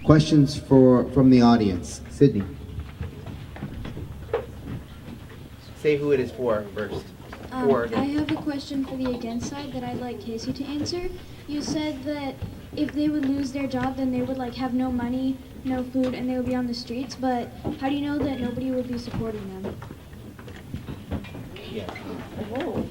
Questions from the audience? Sydney. Say who it is for first. I have a question for the against side that I'd like Casey to answer. You said that if they would lose their job, then they would have no money, no food, and they would be on the streets. But how do you know that nobody would be supporting them? Yeah. Oh.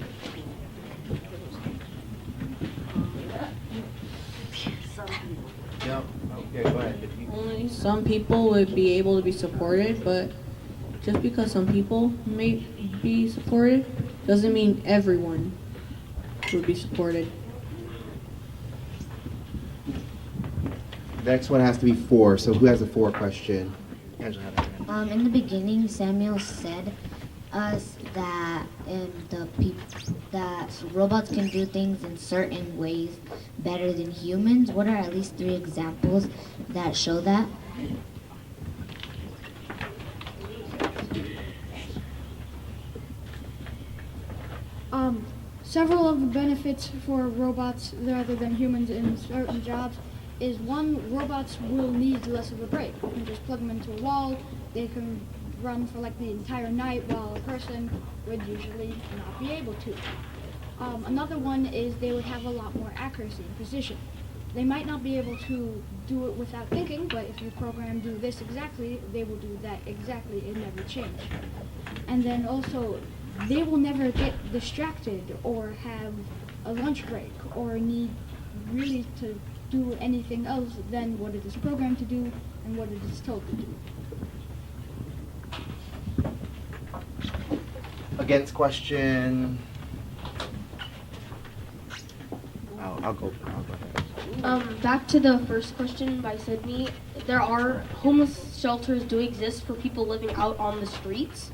No. Okay, go ahead. Only some people would be able to be supported, but just because some people may be supported doesn't mean everyone would be supported. Next one has to be 4. So who has a 4 question? Angela. In the beginning, Samuel said us that that robots can do things in certain ways better than humans. What are at least 3 examples that show that? Several of the benefits for robots rather than humans in certain jobs is one, robots will need less of a break. You can just plug them into a wall. They can run for the entire night while a person would usually not be able to. Another one is they would have a lot more accuracy and precision. They might not be able to do it without thinking, but if you program do this exactly, they will do that exactly and never change. And then also, they will never get distracted or have a lunch break or need really to do anything else than what it is programmed to do and what it is told to do. Against question. I'll go ahead. Back to the first question by Sydney, there are homeless shelters do exist for people living out on the streets,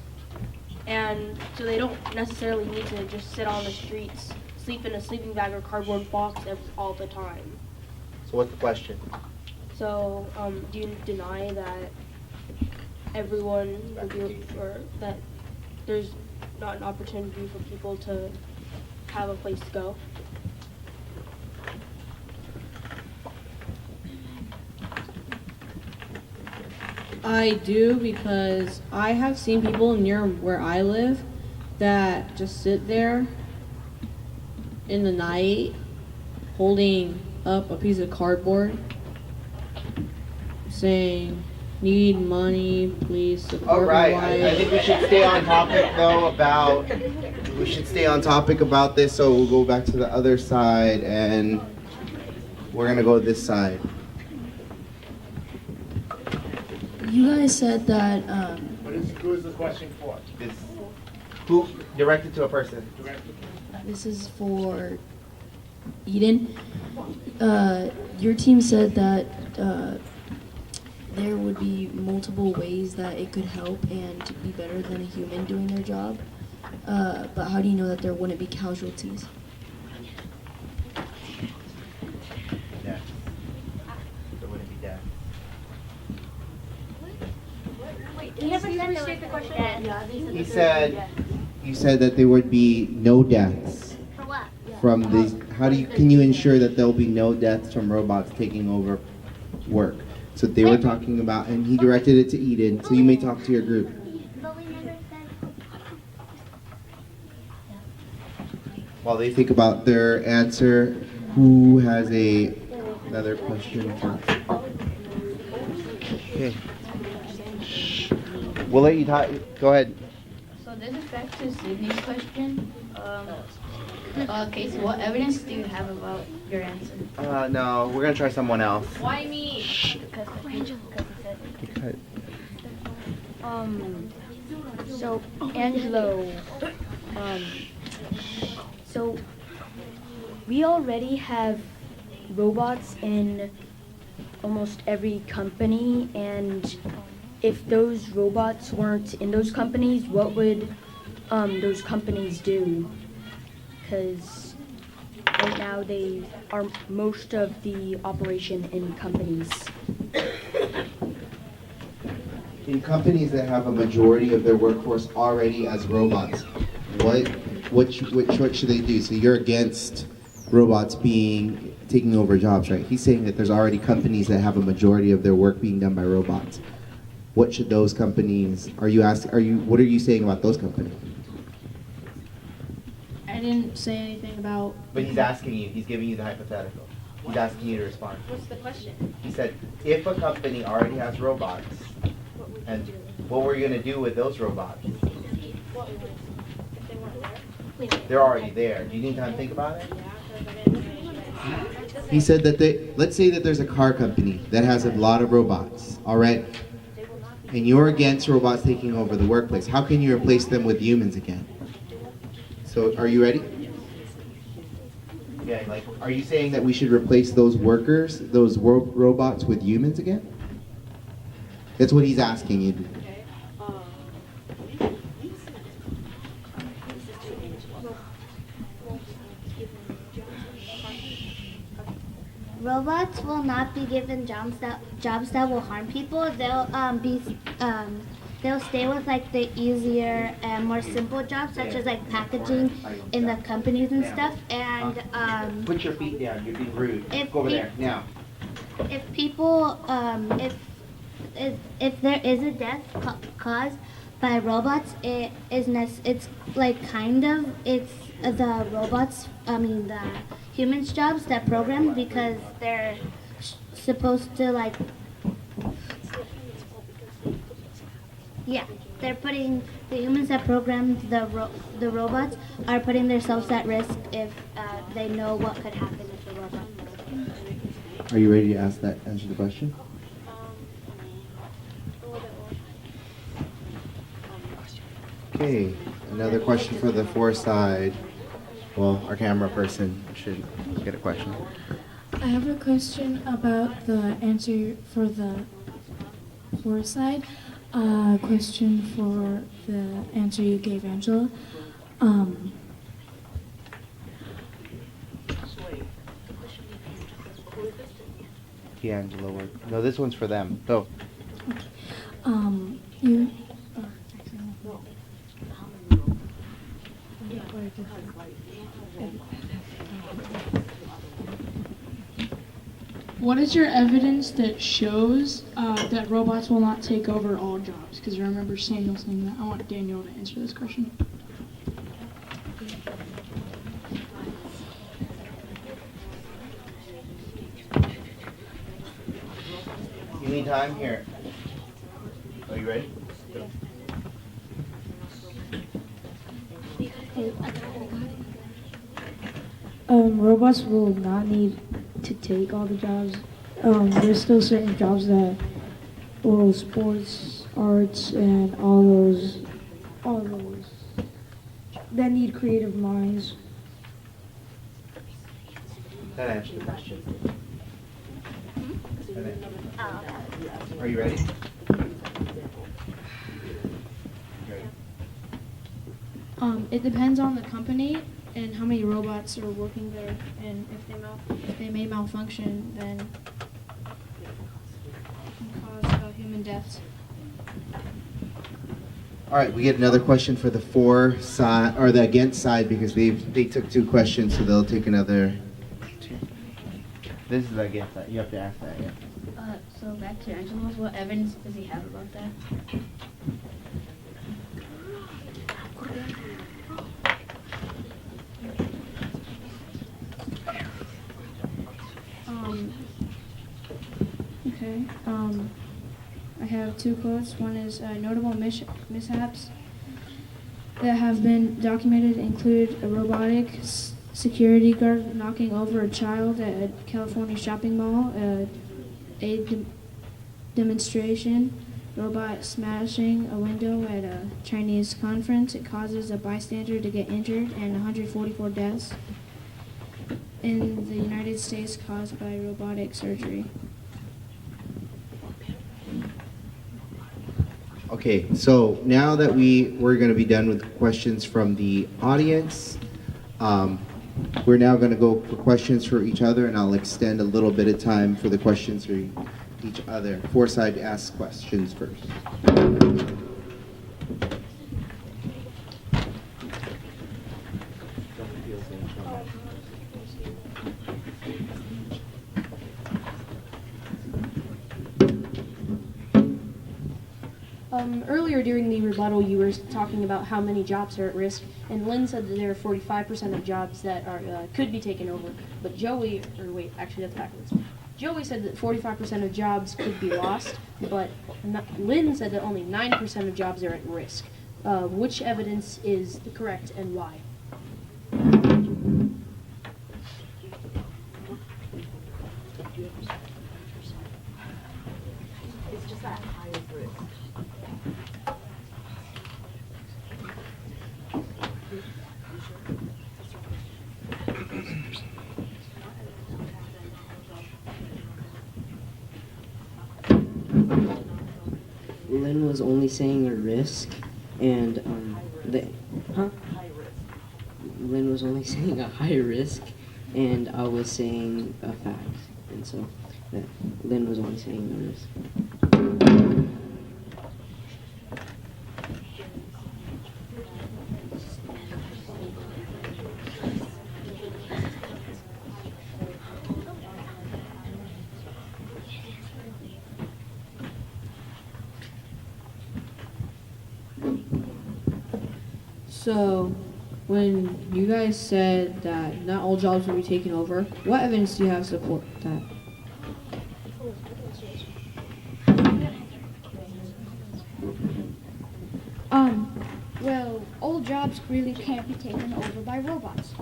and so they don't necessarily need to just sit on the streets, sleep in a sleeping bag or cardboard box all the time. So what's the question? So do you deny that everyone would be, or that there's not an opportunity for people to have a place to go? I do, because I have seen people near where I live that just sit there in the night holding up a piece of cardboard saying, "Need money, please support All right, my I wife." think we should stay on topic though about this, so we'll go back to the other side and we're gonna go this side. You guys said that Who is the question for? Who directed to a person? this is for Eden. Your team said that there would be multiple ways that it could help and be better than a human doing their job. But how do you know that there wouldn't be casualties? Death. There wouldn't be death. He never said the question. You said that there would be no deaths For what? from these. Can you ensure that there'll be no deaths from robots taking over work? So they were talking about, and he directed it to Eden, so you may talk to your group. But we never said. While they think about their answer, who has another question for? Okay. We'll let you talk. Go ahead. So this is back to Sydney's question. Okay, so what evidence do you have about your answer? No, we're gonna try someone else. Why me? Because he said. Because So Angelo, so we already have robots in almost every company, and if those robots weren't in those companies, what would those companies do? Because right now they are most of the operation in companies. in companies that have a majority of their workforce already as robots, what should they do? So you're against robots being taking over jobs, right? He's saying that there's already companies that have a majority of their work being done by robots. What should those companies, what are you saying about those companies? I didn't say anything about. But he's asking you, he's giving you the hypothetical. He's asking you to respond. What's the question? He said, if a company already has robots, and what we're gonna do with those robots? They're already there. Do you need time to think about it? He said that let's say that there's a car company that has a lot of robots already, and you're against robots taking over the workplace. How can you replace them with humans again? So, are you ready? Yeah, like, are you saying that we should replace those workers, those robots with humans again? That's what he's asking you. Robots will not be given jobs that will harm people. They'll stay with like the easier and more simple jobs, such as like packaging in the companies and stuff. And Put your feet down. You're being rude. Go over there now. if people, if there is a death caused by robots, it's like it's the robots. The humans' jobs that program, because they're supposed to like. Yeah, they're putting the humans that programmed the robots are putting themselves at risk if they know what could happen if the robot. Are you ready to answer the question? Okay, another question for the side. Well, our camera person should get a question. I have a question about the answer for the side. Question for the answer you gave, Angela. D'Angelo, no, this one's for them. Go. You. What is your evidence that shows that robots will not take over all jobs? Because I remember Samuel saying that. I want Daniel to answer this question. You need time? Here. Are you ready? Go. Robots will not need to take all the jobs. There's still certain jobs that, sports, arts, and all those that need creative minds. That answered the question. Are you ready? It depends on the company and how many robots are working there, and if they may malfunction, then it can cause human deaths. All right, we get another question for the side or the against side, because they took two questions, so they'll take another two. This is the against side. You have to ask that. Yeah. So back to Angelo's, what evidence does he have about that? Okay. I have two quotes. One is notable mishaps that have been documented include a robotic security guard knocking over a child at a California shopping mall, a demonstration, robot smashing a window at a Chinese conference. It causes a bystander to get injured, and 144 deaths in the United States caused by robotic surgery. Okay, so now that we're going to be done with questions from the audience, we're now going to go for questions for each other, and I'll extend a little bit of time for the questions for each other. Foresight asks questions first. Earlier during the rebuttal, you were talking about how many jobs are at risk, and Lynn said that there are 45% of jobs that are could be taken over. But Joey, or wait, actually that's backwards. Joey said that 45% of jobs could be lost, but Lynn said that only 9% of jobs are at risk. Which evidence is correct and why? Lynn was only saying a risk, and Lynn was only saying a high risk, and I was saying a fact, and so that Lynn was only saying a risk. So, when you guys said that not all jobs will be taken over, what evidence do you have to support that? Well, all jobs really can't be taken over by robots.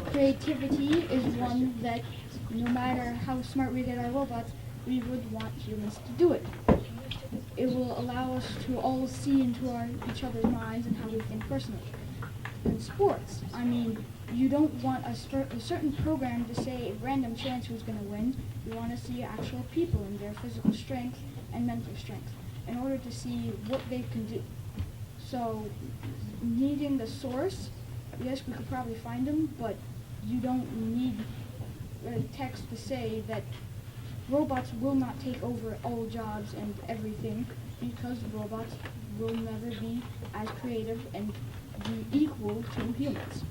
Creativity is one that, no matter how smart we get our robots, we would want humans to do it. It will allow us to all see into each other's minds and how we think personally. In sports, I mean, you don't want a certain program to say a random chance who's going to win. You want to see actual people and their physical strength and mental strength in order to see what they can do. So, needing the source, yes, we could probably find them, but you don't need a text to say that robots will not take over all jobs and everything, because robots will never be as creative and be equal to humans.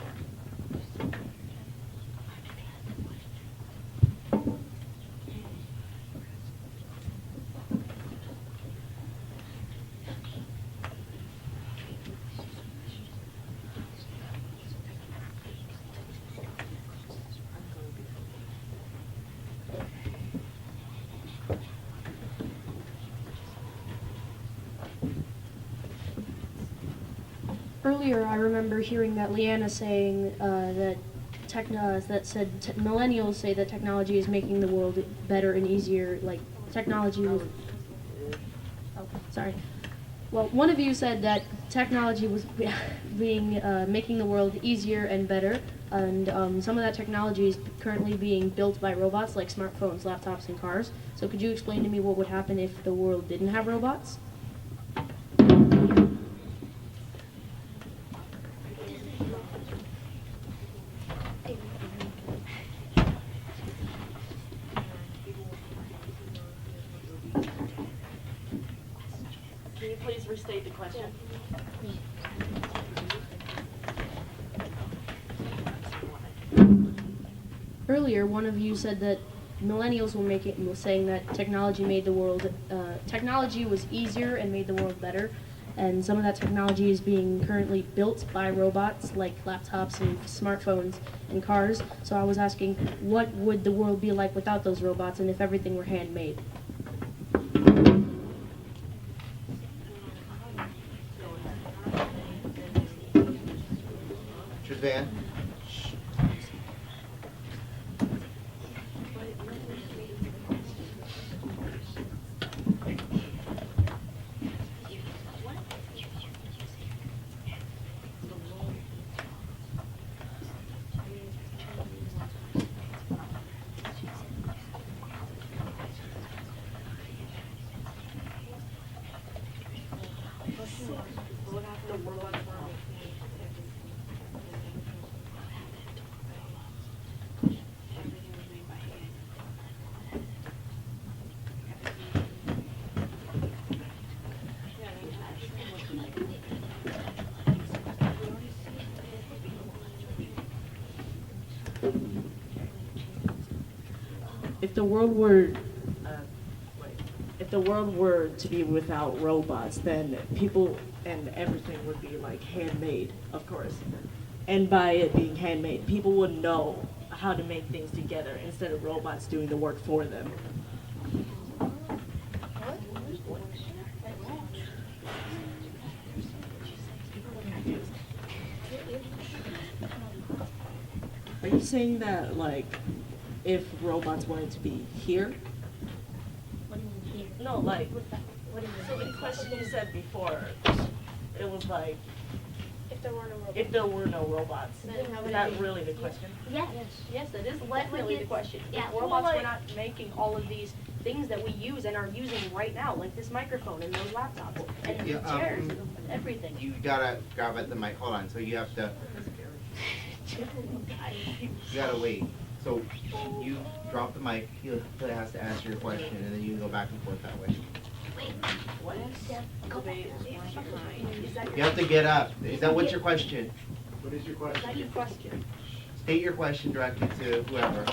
Earlier, I remember hearing that Leanna saying millennials say that technology is making the world better and easier. Like technology was. Oh, sorry. Well, one of you said that technology was making the world easier and better, and some of that technology is currently being built by robots, like smartphones, laptops, and cars. So, could you explain to me what would happen if the world didn't have robots? Can you please restate the question? Earlier, one of you said that millennials were saying that technology was easier and made the world better, and some of that technology is being currently built by robots like laptops and smartphones and cars. So I was asking, what would the world be like without those robots, and if everything were handmade? Van? If the world were to be without robots, then people and everything would be like handmade, of course. And by it being handmade, people would know how to make things together instead of robots doing the work for them. Are you saying that, like, if robots wanted to be here? What do you mean here? No, like, What do you mean? so the question you said before, it was like, If there were no robots. if there were no robots. Then how would Is it that be? really the question? Yes, yes, that is What definitely would the you- question. yeah, If well, robots like- were not making all of these things that we use and are using right now, like this microphone and those laptops and Yeah, the chairs and everything. You gotta grab at the mic. Hold on. So you have to. You gotta wait. So you drop the mic. He has to answer your question, and then you can go back and forth that way. What debate is behind? Is that You have to get up. Is that what's your question? What is your Is that question? your question? State your question directly to whoever.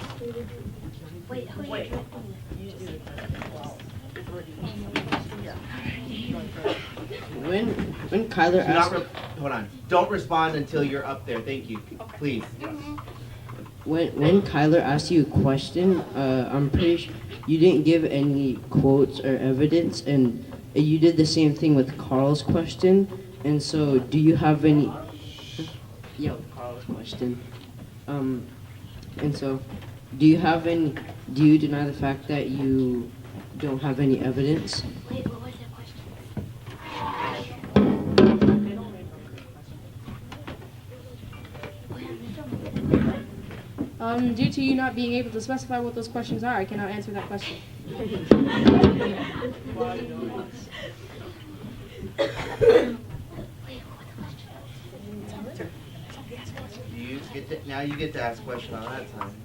Wait, who Wait. you You do the question. Well, it's already- yeah. When Kyler Do not asked hold on. Don't respond until you're up there. Thank you. Please. when Kyler asked you a question, I'm pretty sure you didn't give any quotes or evidence, and you did the same thing with Carl's question. And so, do you have any? Yeah, with Carl's question. And so, do you have any? Do you deny the fact that you don't have any evidence? Wait, what was the question? Due to you not being able to specify what those questions are, I cannot answer that question. Now you get to ask a question on that time.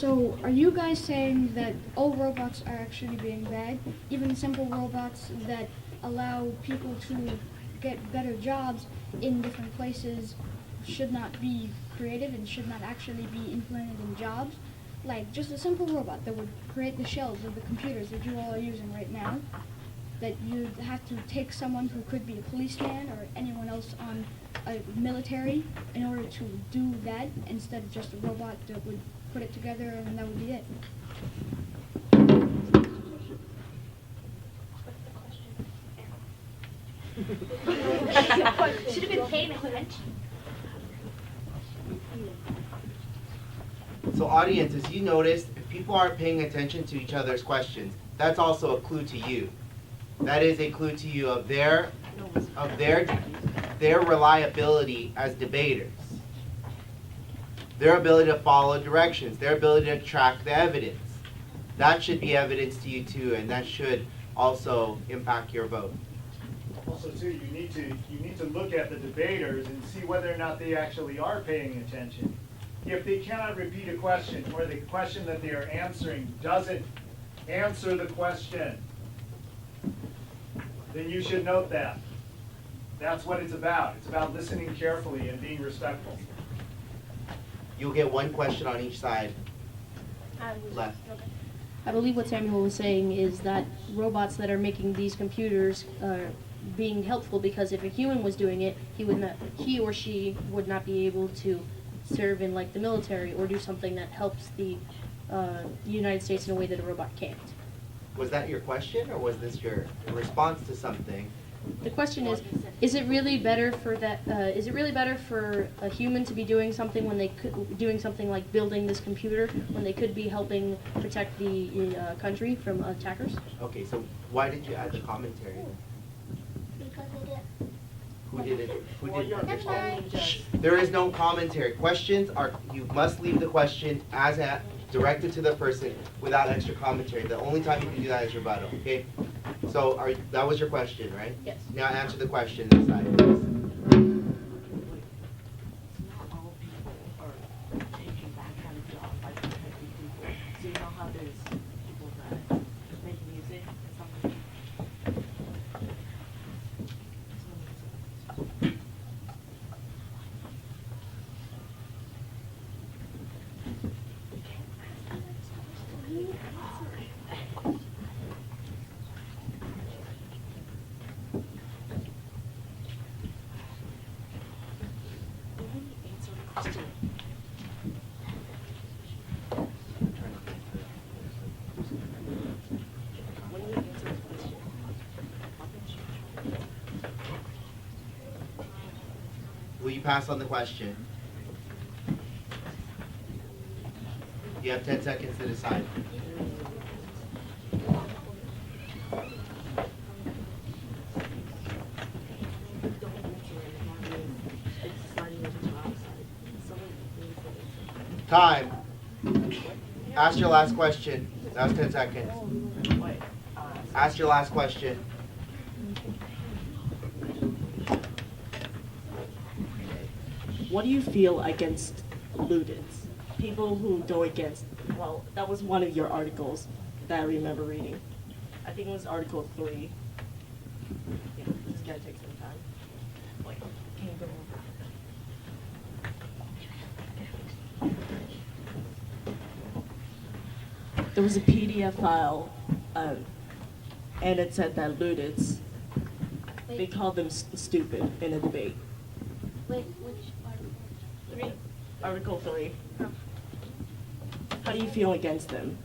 So are you guys saying that all robots are actually being bad? Even simple robots that allow people to get better jobs in different places should not be created and should not actually be implemented in jobs? Like just a simple robot that would create the shells of the computers that you all are using right now, that you'd have to take someone who could be a policeman or anyone else on a military in order to do that instead of just a robot that would put it together and that would be it. Should have been paying attention. So audience, as you noticed, if people aren't paying attention to each other's questions, that's also a clue to you. That is a clue to you of their reliability as debaters. Their ability to follow directions, their ability to track the evidence. That should be evidence to you too, and that should also impact your vote. Also too, you need to look at the debaters and see whether or not they actually are paying attention. If they cannot repeat a question, or the question that they are answering doesn't answer the question, then you should note that. That's what it's about. It's about listening carefully and being respectful. You'll get one question on each side left. I believe what Samuel was saying is that robots that are making these computers are being helpful because if a human was doing it, he or she would not be able to serve in like the military or do something that helps the United States in a way that a robot can't. Was that your question, or was this your response to something? The question is it really better for that? Is it really better for a human to be doing something when they could doing something like building this computer when they could be helping protect the country from attackers? Okay, so why did you add the commentary? Because I did. Who did it? Who Well, did you're it? understanding just. There is no commentary. Questions are, you must leave the question as directed to the person without extra commentary. The only time you can do that is rebuttal, okay? So that was your question, right? Yes. Now answer the question this side, please. Will you pass on the question? You have 10 seconds to decide. Time. Ask your last question. That was 10 seconds. Ask your last question. What do you feel against ludens? People who go against, well, that was one of your articles that I remember reading. I think it was Article 3. Yeah, this gotta take some time. Wait, can you go over? There was a PDF file, and it said that ludens, they called them stupid in a debate. Wait, which article? 3? Article 3. How do you feel against them?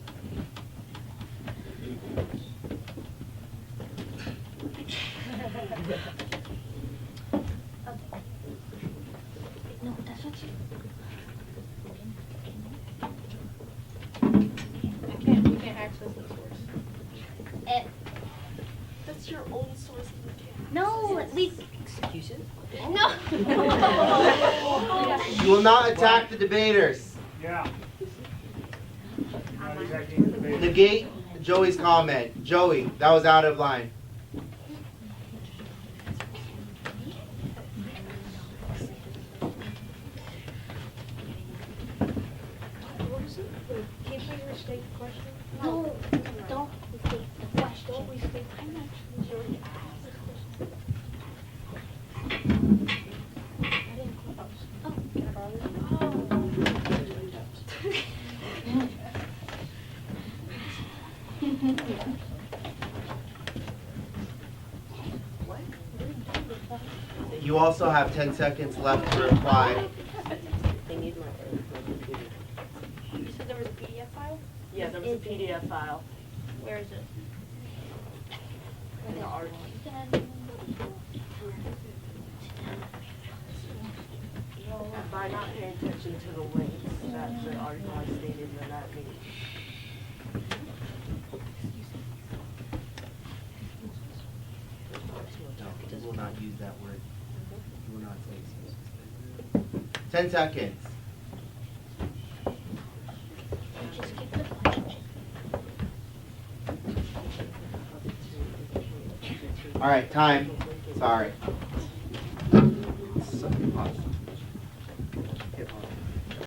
No, that's what you. You can't access the source. That's your own source. No, we. Excuses? No. You will not attack the debaters. Yeah. Not attacking the debaters. Negate Joey's comment. Joey, that was out of line. Can you restate the question? No, don't restate the question. Don't restate. I'm actually sure you asked this question. I didn't click up. Oh, can I borrow this? You also have 10 seconds left to reply. They need my computer. You said there was a PDF file? Yeah, there was a PDF file Where is it? in the article. By not paying attention to the links that the article I stated in that meeting. No, we will not use that word. We will not say excuses. 10 seconds. Just keep the question. All right, time. Sorry.